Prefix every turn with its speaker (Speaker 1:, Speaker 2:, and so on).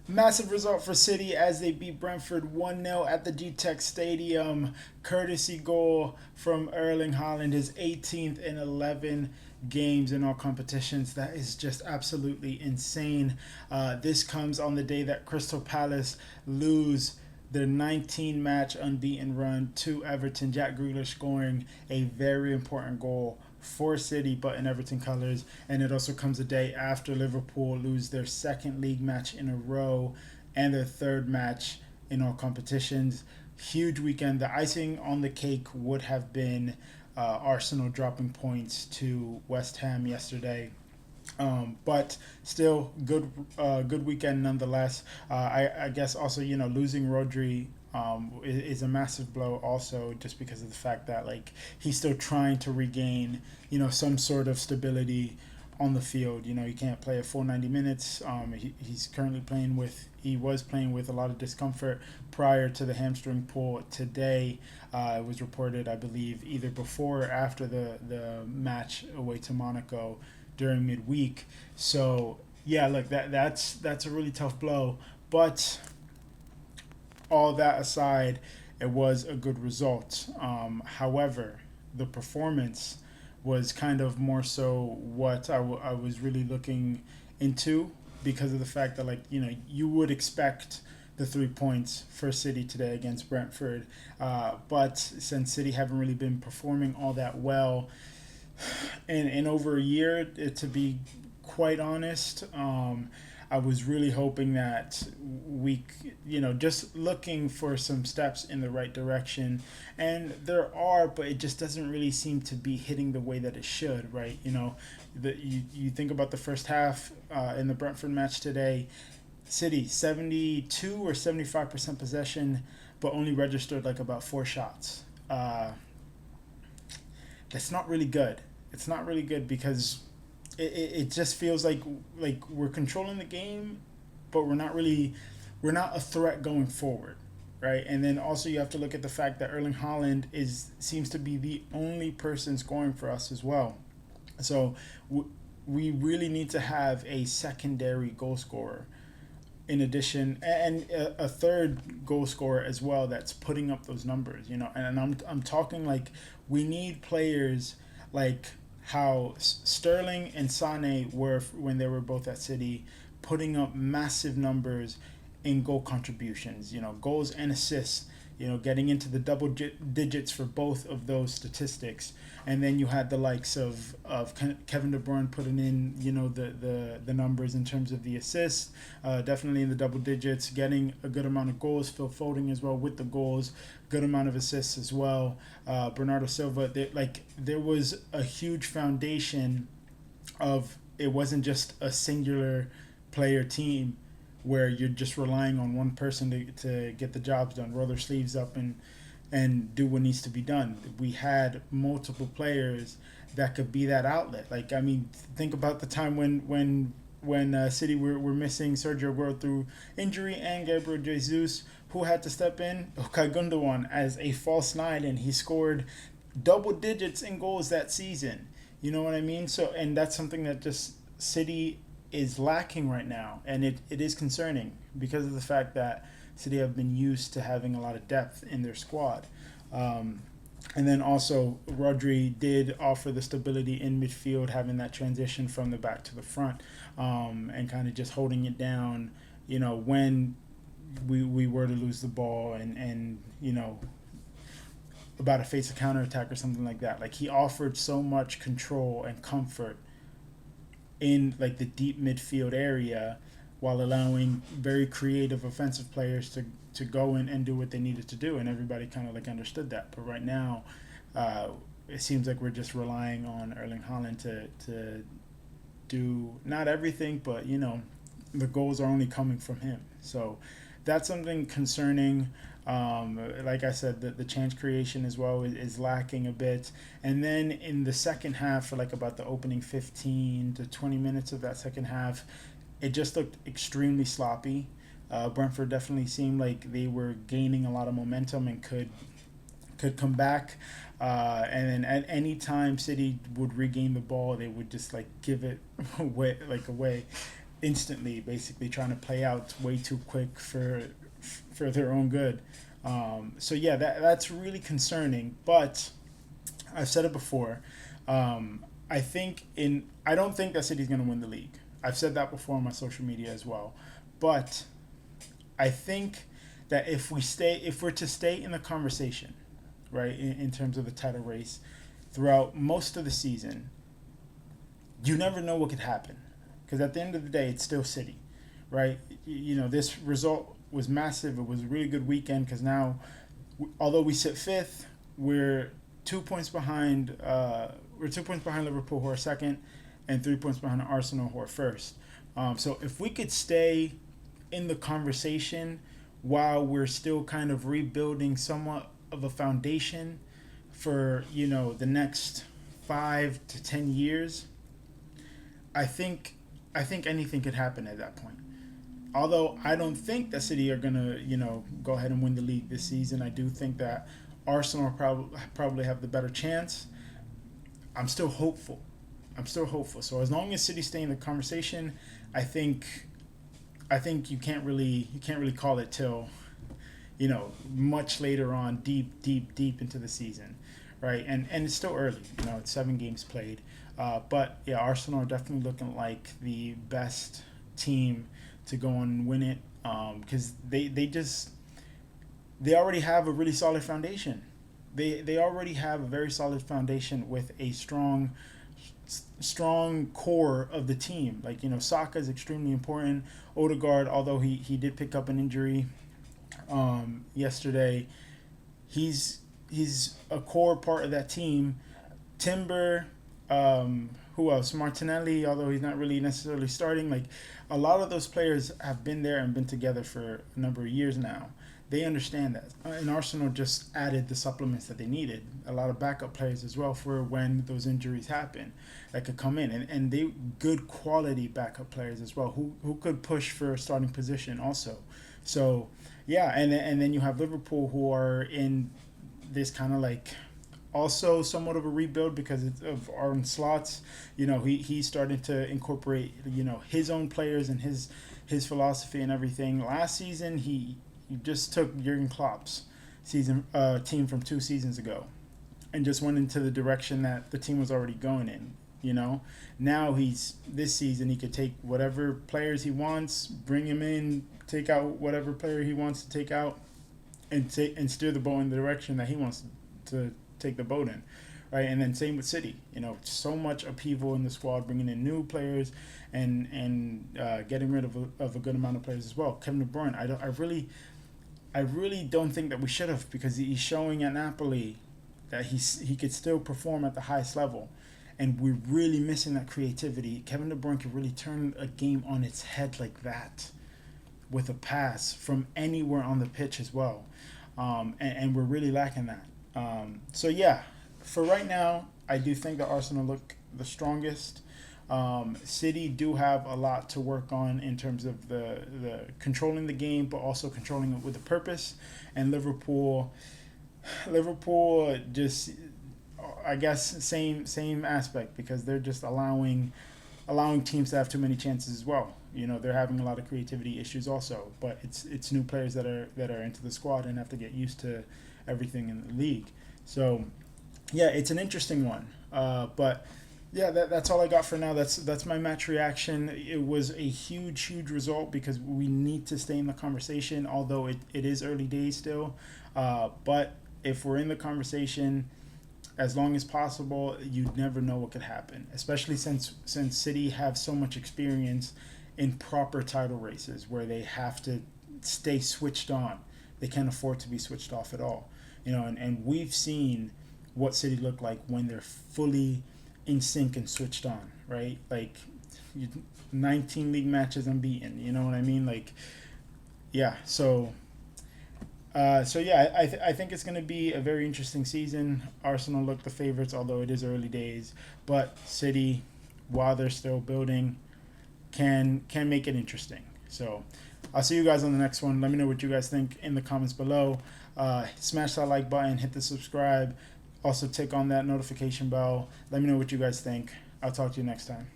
Speaker 1: Massive result for City as they beat Brentford 1-0 at the G-Tech Stadium. Courtesy goal from Erling Haaland, his 18th in 11 games in all competitions. That is just absolutely insane. This comes on the day that Crystal Palace lose their 19 match unbeaten run to Everton. Jack Grealish scoring a very important goal for City, but in Everton colours. And it also comes a day after Liverpool lose their second league match in a row and their third match in all competitions. Huge weekend. The icing on the cake would have been Arsenal dropping points to West Ham yesterday. But still, good weekend nonetheless. I guess also losing Rodri is a massive blow also just because of the fact that like he's still trying to regain some sort of stability on the field. He can't play a full 90 minutes. He's currently he was playing with a lot of discomfort prior to the hamstring pull today. It was reported, I believe, either before or after the match away to Monaco during midweek. So yeah, look, that's a really tough blow. But all that aside, it was a good result. However, the performance was kind of more so what I was really looking into because of the fact that you would expect the 3 points for City today against Brentford, but since City haven't really been performing all that well in over a year, to be quite honest. I was really hoping that just looking for some steps in the right direction. And there are, but it just doesn't really seem to be hitting the way that it should, right? You think about the first half in the Brentford match today, City, 72 or 75% possession, but only registered like about four shots. That's not really good. It's not really good because it just feels like we're controlling the game, but we're not a threat going forward, right? And then also you have to look at the fact that Erling Haaland is seems to be the only person scoring for us as well. So we really need to have a secondary goal scorer in addition, and a third goal scorer as well that's putting up those numbers. And I'm talking like we need players like how Sterling and Sane were when they were both at City, putting up massive numbers in goal contributions, goals and assists, getting into the double digits for both of those statistics. And then you had the likes of Kevin De Bruyne putting in, the numbers in terms of the assists, definitely in the double digits, getting a good amount of goals. Phil Foden as well with the goals, good amount of assists as well. Bernardo Silva, there was a huge foundation of it wasn't just a singular player team where you're just relying on one person to get the jobs done, roll their sleeves up and do what needs to be done. We had multiple players that could be that outlet. Like, I mean, think about the time when City were missing Sergio Aguero through injury and Gabriel Jesus, who had to step in, Okay Gundogan, as a false nine, and he scored double digits in goals that season. You know what I mean? So, and that's something that just City is lacking right now, and it is concerning because of the fact that City have been used to having a lot of depth in their squad. And then also, Rodri did offer the stability in midfield, having that transition from the back to the front, and kind of just holding it down, when we were to lose the ball and about to face a counterattack or something like that. Like, he offered so much control and comfort in like the deep midfield area while allowing very creative offensive players to go in and do what they needed to do, and everybody kind of like understood that. But right now, it seems like we're just relying on Erling Haaland to do not everything, but the goals are only coming from him. So that's something concerning. Like I said, the chance creation as well is lacking a bit. And then in the second half, for like about the opening 15 to 20 minutes of that second half, it just looked extremely sloppy. Brentford definitely seemed like they were gaining a lot of momentum and could come back. And then at any time City would regain the ball, they would just like give it away. instantly, basically trying to play out way too quick for their own good. So yeah, that's really concerning. But I've said it before. I don't think that City's going to win the league. I've said that before on my social media as well. But I think that if we're to stay in the conversation, right, in terms of the title race throughout most of the season, you never know what could happen. Because at the end of the day, it's still City, right? This result was massive. It was a really good weekend because now, although we sit fifth, we're 2 points behind. We're 2 points behind Liverpool, who are second, and 3 points behind Arsenal, who are first. So if we could stay in the conversation while we're still kind of rebuilding somewhat of a foundation for the next 5 to 10 years, I think anything could happen at that point. Although I don't think that City are gonna go ahead and win the league this season, I do think that Arsenal probably have the better chance. I'm still hopeful. So as long as City stay in the conversation, I think you can't really call it till much later on, deep into the season, right? And it's still early. It's 7 games played. But yeah, Arsenal are definitely looking like the best team to go on and win it, because they already have a really solid foundation. They already have a very solid foundation with a strong core of the team. Like, Saka is extremely important. Odegaard, although he did pick up an injury yesterday, he's a core part of that team. Timber, who else? Martinelli, although he's not really necessarily starting. Like, a lot of those players have been there and been together for a number of years now. They understand that. And Arsenal just added the supplements that they needed. A lot of backup players as well for when those injuries happen that could come in. And they good quality backup players as well who could push for a starting position also. So, yeah, and then you have Liverpool, who are in this kind of like also somewhat of a rebuild because of Arne Slot's. He's starting to incorporate his own players and his philosophy and everything. Last season he just took Jurgen Klopp's team from 2 seasons ago and just went into the direction that the team was already going in. Now this season he could take whatever players he wants, bring him in, take out whatever player he wants to take out, and steer the boat in the direction that he wants to take the boat in, right? And then same with City. So much upheaval in the squad, bringing in new players and getting rid of a good amount of players as well. Kevin De Bruyne, I really don't think that we should have, because he's showing at Napoli that he could still perform at the highest level, and we're really missing that creativity. Kevin De Bruyne could really turn a game on its head like that with a pass from anywhere on the pitch as well, and we're really lacking that. So yeah, for right now, I do think that Arsenal look the strongest. City do have a lot to work on in terms of the controlling the game, but also controlling it with a purpose. And Liverpool just, I guess, same aspect, because they're just allowing teams to have too many chances as well. They're having a lot of creativity issues also, but it's new players that are into the squad and have to get used to everything in the league. So yeah, it's an interesting one. But yeah, that's all I got for now. That's my match reaction. It was a huge result because we need to stay in the conversation, although it is early days still. But if we're in the conversation as long as possible, you never know what could happen, especially since City have so much experience in proper title races where they have to stay switched on. They can't afford to be switched off at all. And we've seen what City look like when they're fully in sync and switched on, right? Like 19 league matches unbeaten, you know what I mean? Like, yeah, so yeah, I think it's going to be a very interesting season. Arsenal look the favorites, although it is early days, but City, while they're still building, can make it interesting. So I'll see you guys on the next one. Let me know what you guys think in the comments below. Smash that like button, hit the subscribe. Also, tick on that notification bell. Let me know what you guys think. I'll talk to you next time.